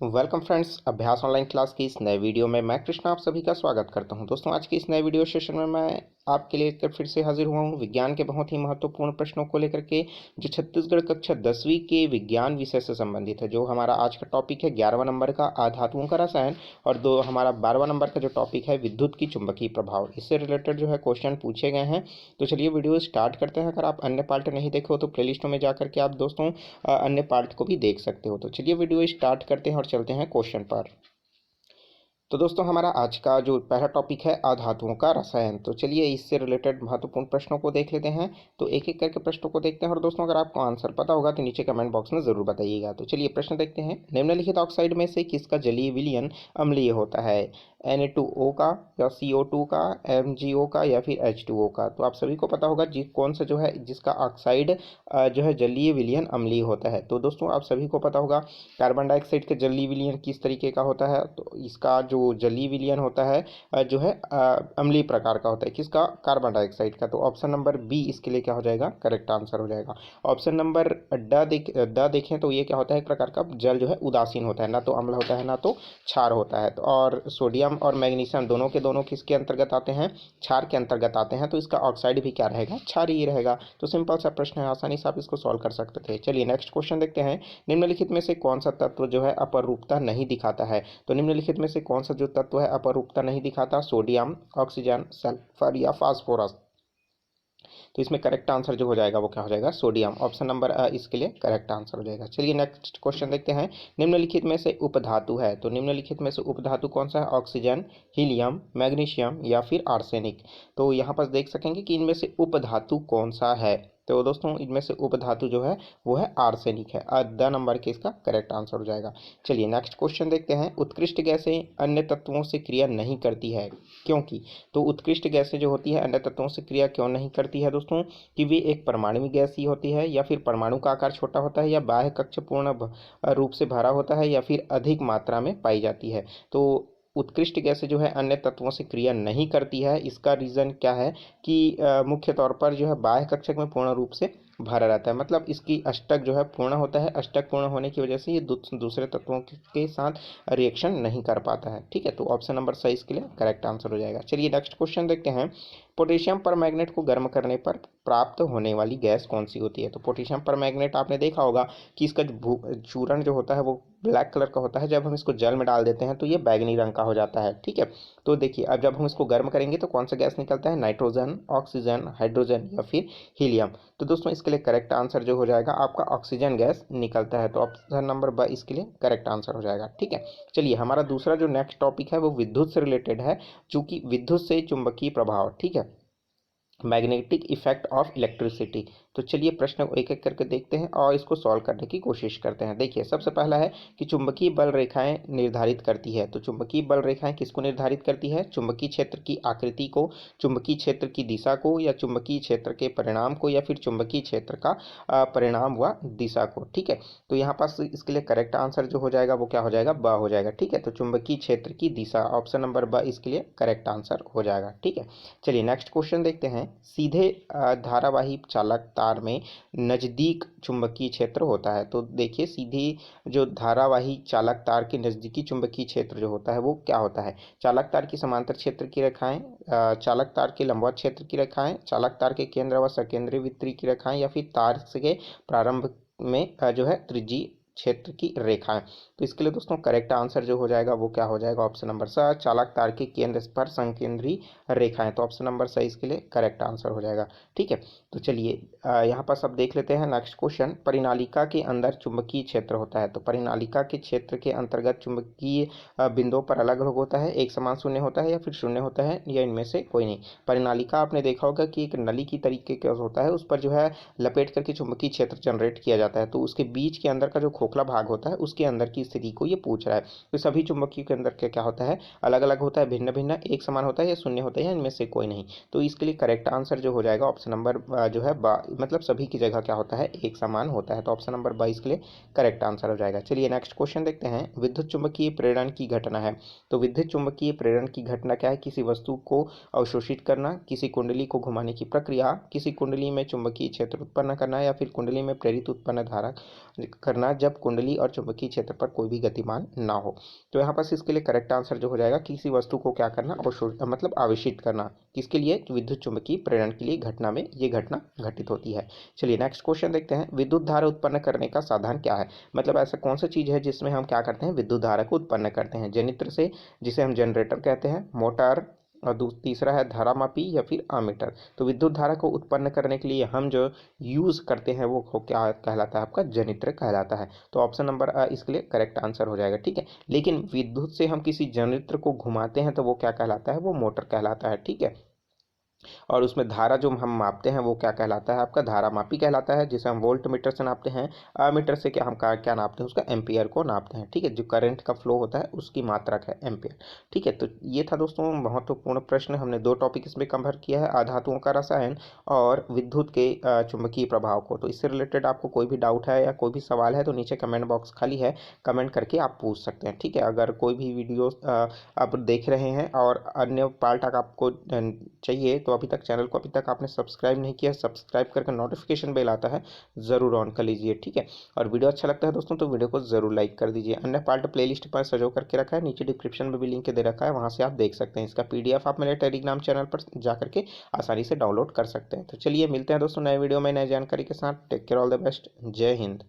Welcome friends, अभ्यास online class की इस नए वीडियो में मैं कृष्णा आप सभी का स्वागत करता हूं। दोस्तों, आज के इस नए वीडियो सेशन में मैं आपके लिए फिर से हाजिर हुआ हूं विज्ञान के बहुत ही महत्वपूर्ण प्रश्नों को लेकर के, जो छत्तीसगढ़ कक्षा 10वीं के विज्ञान विषय से संबंधित है। जो हमारा आज का टॉपिक है 11वां नंबर का आधातुओं का रसायन, और हमारा 12वां नंबर का जो टॉपिक है विद्युत की चुंबकीय प्रभाव, इससे रिलेटेड जो है क्वेश्चन पूछे गए हैं। तो चलिए वीडियो स्टार्ट करते हैं। अगर आप अन्य पार्ट नहीं देखे हो तो प्लेलिस्टों में जाकर के आप दोस्तों अन्य पार्ट को भी देख सकते हो। तो चलिए वीडियो स्टार्ट करते हैं और चलते हैं क्वेश्चन पर। तो दोस्तों, हमारा आज का जो पहला टॉपिक है अधातुओं का रसायन। तो चलिए इससे रिलेटेड महत्वपूर्ण प्रश्नों को देख लेते हैं। तो एक एक करके प्रश्नों को देखते हैं, और दोस्तों अगर आपको आंसर पता होगा तो नीचे कमेंट बॉक्स में जरूर बताइएगा। तो चलिए प्रश्न देखते हैं। निम्नलिखित ऑक्साइड में से किसका जलीय विलयन अम्लीय होता है? Na2O का, या CO2 का, MgO का, या फिर H2O का? तो आप सभी को पता होगा कौन सा जो है जिसका ऑक्साइड जो है जलीय विलयन अम्लीय होता है। तो दोस्तों आप सभी को पता होगा कार्बन डाइऑक्साइड का जलीय विलयन किस तरीके का होता है। तो इसका जो जलीय विलयन होता है जो है अम्लीय प्रकार का होता है। किसका? कार्बन डाइऑक्साइड का। तो ऑप्शन नंबर बी इसके लिए क्या हो जाएगा? करेक्ट आंसर हो जाएगा। ऑप्शन नंबर ड देखें तो ये क्या होता है? एक प्रकार का जल जो है उदासीन होता है, ना तो अम्ल होता है ना तो क्षार होता है। तो और सोडियम और मैग्नीशियम दोनों के दोनों किसके अंतर्गत आते हैं? क्षार के अंतर्गत आते हैं। तो इसका ऑक्साइड भी क्या रहेगा? क्षार ही रहेगा। तो सिंपल सा प्रश्न है, आसानी से आप इसको सॉल्व कर सकते थे। चलिए नेक्स्ट क्वेश्चन देखते हैं। निम्नलिखित में से कौन सा तत्व जो है अपरूपता नहीं दिखाता है? तो निम्नलिखित में से कौन सा जो तत्व है अपरूपता नहीं दिखाता? सोडियम, ऑक्सीजन, सल्फर या फास्फोरस? तो इसमें करेक्ट आंसर जो हो जाएगा वो क्या हो जाएगा? सोडियम। ऑप्शन नंबर इसके लिए करेक्ट आंसर हो जाएगा। चलिए नेक्स्ट क्वेश्चन देखते हैं। निम्नलिखित में से उपधातु है, तो निम्नलिखित में से उपधातु कौन सा है? ऑक्सीजन, हीलियम, मैग्नीशियम या फिर आर्सेनिक? तो यहाँ पर देख सकेंगे कि इनमें से उपधातु कौन सा है। तो दोस्तों इनमें से उपधातु जो है वो है आर्सेनिक है। द नंबर के इसका करेक्ट आंसर हो जाएगा। चलिए नेक्स्ट क्वेश्चन देखते हैं। उत्कृष्ट गैसें अन्य तत्वों से क्रिया नहीं करती है, क्योंकि? तो उत्कृष्ट गैसें जो होती है अन्य तत्वों से क्रिया क्यों नहीं करती है दोस्तों? कि वे एक परमाणु गैस ही होती है, या फिर परमाणु का आकार छोटा होता है, या बाह्य कक्ष पूर्ण रूप से भरा होता है, या फिर अधिक मात्रा में पाई जाती है। तो उत्कृष्ट गैसें जो है अन्य तत्वों से क्रिया नहीं करती है। इसका रीज़न क्या है? कि मुख्य तौर पर जो है बाह्य कक्षक में पूर्ण रूप से भरा रहता है, मतलब इसकी अष्टक जो है पूर्ण होता है। अष्टक पूर्ण होने की वजह से ये दूसरे तत्वों के साथ रिएक्शन नहीं कर पाता है। ठीक है, तो ऑप्शन नंबर सही इसके लिए करेक्ट आंसर हो जाएगा। चलिए नेक्स्ट क्वेश्चन देखते हैं। पोटेशियम परमैंगनेट को गर्म करने पर प्राप्त होने वाली गैस कौन सी होती है? तो पोटेशियम परमैंगनेट आपने देखा होगा कि इसका चूर्ण जो होता है वो ब्लैक कलर का होता है। जब हम इसको जल में डाल देते हैं तो ये बैंगनी रंग का हो जाता है। ठीक है, तो देखिए अब जब हम इसको गर्म करेंगे तो कौन सा गैस निकलता है? नाइट्रोजन, ऑक्सीजन, हाइड्रोजन या फिर हीलियम? तो दोस्तों इसके लिए करेक्ट आंसर जो हो जाएगा आपका ऑक्सीजन गैस निकलता है। तो ऑप्शन नंबर ब इसके लिए करेक्ट आंसर हो जाएगा। ठीक है, चलिए हमारा दूसरा जो नेक्स्ट टॉपिक है वो विद्युत से रिलेटेड है, चूंकि विद्युत से चुंबकीय प्रभाव। ठीक है, मैग्नेटिक इफेक्ट ऑफ इलेक्ट्रिसिटी। तो चलिए प्रश्न को एक एक करके देखते हैं और इसको सॉल्व करने की कोशिश करते हैं। देखिए सबसे पहला है कि चुंबकीय बल रेखाएं निर्धारित करती है। तो चुंबकीय बल रेखाएं किसको निर्धारित करती है? चुंबकीय क्षेत्र की आकृति को, चुंबकीय क्षेत्र की दिशा को, या चुंबकीय क्षेत्र के परिणाम को, या फिर चुंबकीय क्षेत्र का परिणाम व दिशा को। ठीक है, तो यहाँ पास इसके लिए करेक्ट आंसर जो हो जाएगा वो क्या हो जाएगा? ब हो जाएगा। ठीक है, तो चुंबकीय क्षेत्र की दिशा, ऑप्शन नंबर ब इसके लिए करेक्ट आंसर हो जाएगा। ठीक है, चलिए नेक्स्ट क्वेश्चन देखते हैं। सीधे धारावाही चालक तार में नजदीक चुंबकीय क्षेत्र होता है। तो देखिए सीधी जो धारावाही चालक तार के नजदीकी चुंबकीय क्षेत्र जो होता है वो क्या होता है? चालक तार की समांतर क्षेत्र की रेखाएं, चालक तार के लंबवत क्षेत्र की रेखाएं, चालक तार के केंद्र व सकेंद्रीय वितरी की रेखाएं, या फिर तार के प्रारंभ में जो है त्रिज्यीय क्षेत्र की रेखाएं? तो इसके लिए दोस्तों करेक्ट आंसर जो हो जाएगा वो क्या हो जाएगा? ऑप्शन नंबर स चालक तार के केंद्र पर संकेंद्रीय रेखाएं। तो ऑप्शन नंबर सही इसके लिए करेक्ट आंसर हो जाएगा। ठीक है, तो चलिए यहाँ पर सब देख लेते हैं नेक्स्ट क्वेश्चन। परिनालिका के अंदर चुंबकीय क्षेत्र होता है। तो परिनालिका के क्षेत्र के अंतर्गत चुंबकीय बिंदुओं पर अलग अलग होता है, एक समान शून्य होता है, या फिर शून्य होता है, या इनमें से कोई नहीं। परिनालिका आपने देखा होगा कि एक नली की तरीके का होता है, उस पर जो है लपेट करके चुंबकीय क्षेत्र जनरेट किया जाता है। तो उसके बीच के अंदर का जो खोखला भाग होता है उसके अंदर की स्थिति को ये पूछ रहा है। तो सभी चुंबकीय के अंदर क्या होता है? अलग अलग होता है, भिन्न भिन्न, एक समान होता है, या शून्य होता है, या इनमें से कोई नहीं। तो इसके लिए करेक्ट आंसर जो हो जाएगा ऑप्शन नंबर जो है मतलब सभी की जगह क्या होता है? एक समान होता है। तो ऑप्शन नंबर 22 के लिए करेक्ट आंसर हो जाएगा। चलिए नेक्स्ट क्वेश्चन देखते हैं। विद्युत चुंबकीय प्रेरण की घटना है। तो विद्युत चुंबकीय प्रेरण की घटना क्या है? किसी वस्तु को अवशोषित करना, किसी कुंडली को घुमाने की प्रक्रिया, किसी कुंडली में चुंबकीय क्षेत्र उत्पन्न करना, या फिर कुंडली में प्रेरित उत्पन्न धारा करना जब कुंडली और चुंबकीय क्षेत्र पर कोई भी गतिमान ना हो। तो यहाँ पास इसके लिए करेक्ट आंसर जो हो जाएगा, किसी वस्तु को क्या करना, मतलब आवेशित करना, किसके लिए, विद्युत चुंबकीय प्रेरण के लिए घटना में ये घटना घटित होती है। चलिए नेक्स्ट क्वेश्चन देखते हैं, विद्युत धारा उत्पन्न करने का साधन क्या है। मतलब ऐसा कौन सा चीज है जिसमें हम क्या करते हैं, विद्युत धारा को उत्पन्न करते हैं। जनित्र से, जिसे हम जनरेटर कहते हैं, मोटर, और तीसरा है धारामापी या फिर आमीटर। तो विद्युत धारा को उत्पन्न करने के लिए हम जो यूज करते हैं वो क्या कहलाता है, आपका जनित्र कहलाता है। तो ऑप्शन नंबर अ इसके लिए करेक्ट आंसर हो जाएगा। ठीक है, लेकिन विद्युत से हम किसी जनित्र को घुमाते हैं तो वो क्या कहलाता है, वो मोटर कहलाता है। ठीक है, और उसमें धारा जो हम मापते हैं वो क्या कहलाता है, आपका धारामापी कहलाता है, जिसे हम वोल्ट मीटर से नापते हैं। मीटर से क्या हम क्या नापते हैं, उसका एम्पियर को नापते हैं। ठीक है, जो करंट का फ्लो होता है उसकी मात्रक है एम्पियर। ठीक है, तो ये था दोस्तों महत्वपूर्ण प्रश्न। हमने दो टॉपिक इसमें कवर किया है, अधातुओं का रसायन और विद्युत के चुंबकीय प्रभाव को। तो इससे रिलेटेड आपको कोई भी डाउट है या कोई भी सवाल है तो नीचे कमेंट बॉक्स खाली है, कमेंट करके आप पूछ सकते हैं। ठीक है, अगर कोई भी वीडियो आप देख रहे हैं और अन्य पार्ट आपको चाहिए तो अभी तक चैनल को अभी तक आपने सब्सक्राइब नहीं किया, सब्सक्राइब करके नोटिफिकेशन बेल आता है ज़रूर ऑन कर लीजिए। ठीक है, और वीडियो अच्छा लगता है दोस्तों तो वीडियो को ज़रूर लाइक कर दीजिए। अन्य पार्ट प्लेलिस्ट पर सजो करके रखा है, नीचे डिस्क्रिप्शन में भी लिंक दे रखा है, वहाँ से आप देख सकते हैं। इसका PDF आप मेरे टेलीग्राम चैनल पर जा करके आसानी से डाउनलोड कर सकते हैं। तो चलिए मिलते हैं दोस्तों नए वीडियो में नई जानकारी के साथ। Take care, all the best, जय हिंद।